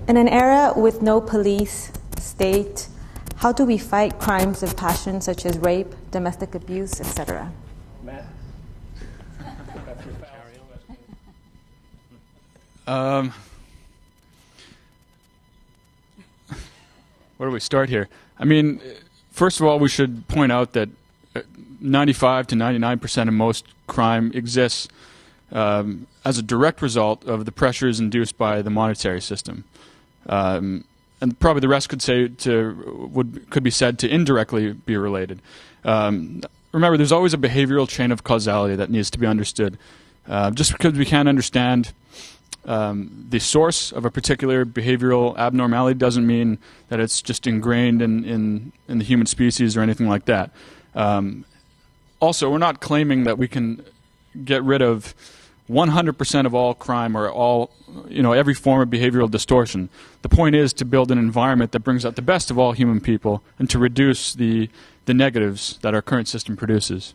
In an era with no police, state, how do we fight crimes of passion such as rape, domestic abuse, etc.? Matt? Where do we start here? I mean, first of all, we should point out that 95 to 99% of most crime exists as a direct result of the pressures induced by the monetary system. And probably the rest could be said to indirectly be related. Remember, there's always a behavioral chain of causality that needs to be understood. Just because we can't understand the source of a particular behavioral abnormality doesn't mean that it's just ingrained in the human species or anything like that. Also, we're not claiming that we can get rid of 100% of all crime or every form of behavioral distortion. The point is to build an environment that brings out the best of all human people and to reduce the negatives that our current system produces.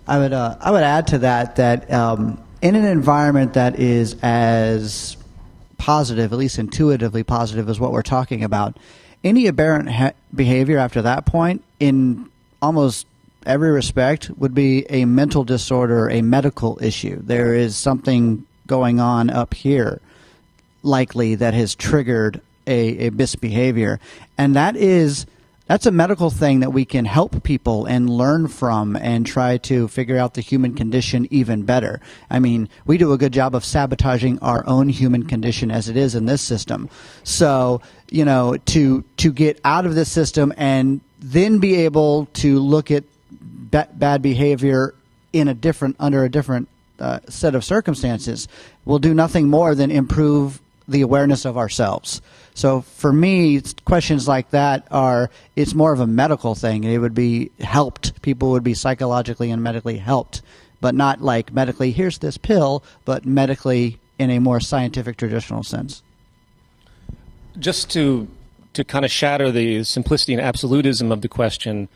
I would add to that in an environment that is as positive, at least intuitively positive, as what we're talking about, any aberrant behavior after that point, in almost every respect, would be a mental disorder, a medical issue. There is something going on up here, likely, that has triggered a misbehavior, and that's a medical thing that we can help people and learn from and try to figure out the human condition even better. I mean, we do a good job of sabotaging our own human condition as it is in this system. So, to get out of this system and then be able to look at bad behavior under a different set of circumstances will do nothing more than improve the awareness of ourselves. So for me, questions like that it's more of a medical thing. It would be helped. People would be psychologically and medically helped, but not like medically, here's this pill, but medically in a more scientific, traditional sense. Just to kind of shatter the simplicity and absolutism of the question,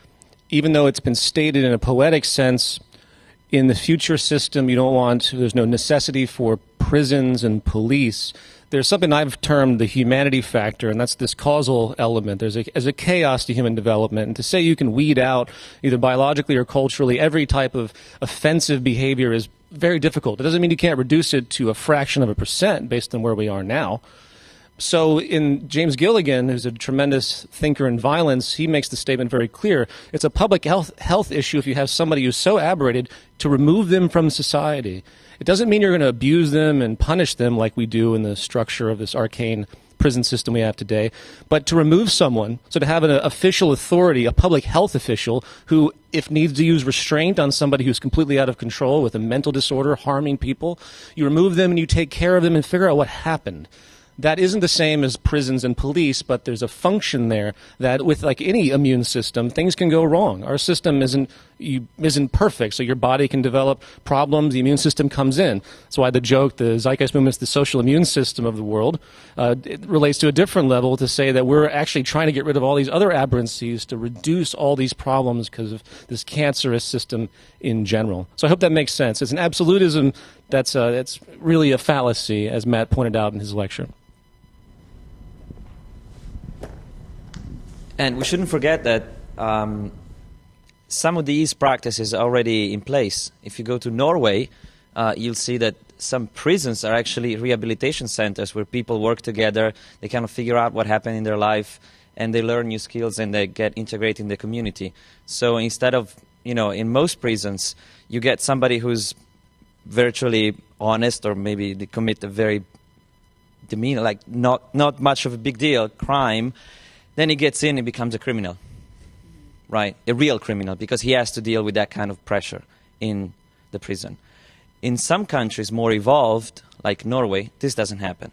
even though it's been stated in a poetic sense, in the future system, there's no necessity for prisons and police. There's something I've termed the humanity factor, and that's this causal element. There's a chaos to human development. And to say you can weed out, either biologically or culturally, every type of offensive behavior is very difficult. It doesn't mean you can't reduce it to a fraction of a percent based on where we are now. So in James Gilligan, who's a tremendous thinker in violence, he makes the statement very clear. It's a public health issue if you have somebody who's so aberrated to remove them from society. It doesn't mean you're going to abuse them and punish them like we do in the structure of this arcane prison system we have today, but to remove someone, so to have an official authority, a public health official, who, if needs to use restraint on somebody who's completely out of control with a mental disorder, harming people, you remove them and you take care of them and figure out what happened. That isn't the same as prisons and police, but there's a function there that, with like any immune system, things can go wrong. Our system isn't perfect, so your body can develop problems. The immune system comes in. That's why the joke, the Zeitgeist movement, is the social immune system of the world. It relates to a different level to say that we're actually trying to get rid of all these other aberrancies to reduce all these problems because of this cancerous system in general. So I hope that makes sense. It's an absolutism that's really a fallacy, as Matt pointed out in his lecture. And we shouldn't forget that some of these practices are already in place. If you go to Norway, you'll see that some prisons are actually rehabilitation centers where people work together, they kind of figure out what happened in their life, and they learn new skills and they get integrated in the community. So instead of, in most prisons, you get somebody who's virtually honest, or maybe they commit a very demeanor, like not much of a big deal, crime. Then he gets in and becomes a criminal, right? A real criminal, because he has to deal with that kind of pressure in the prison. In some countries more evolved, like Norway, this doesn't happen.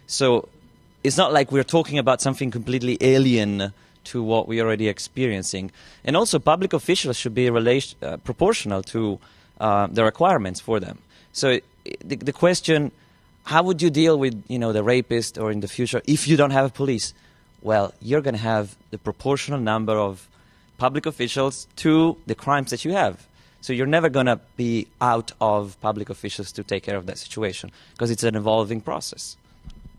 So it's not like we're talking about something completely alien to what we're already experiencing. And also public officials should be proportional to the requirements for them. So the question, how would you deal with the rapist or in the future if you don't have a police? Well, you're going to have the proportional number of public officials to the crimes that you have. So you're never going to be out of public officials to take care of that situation because it's an evolving process.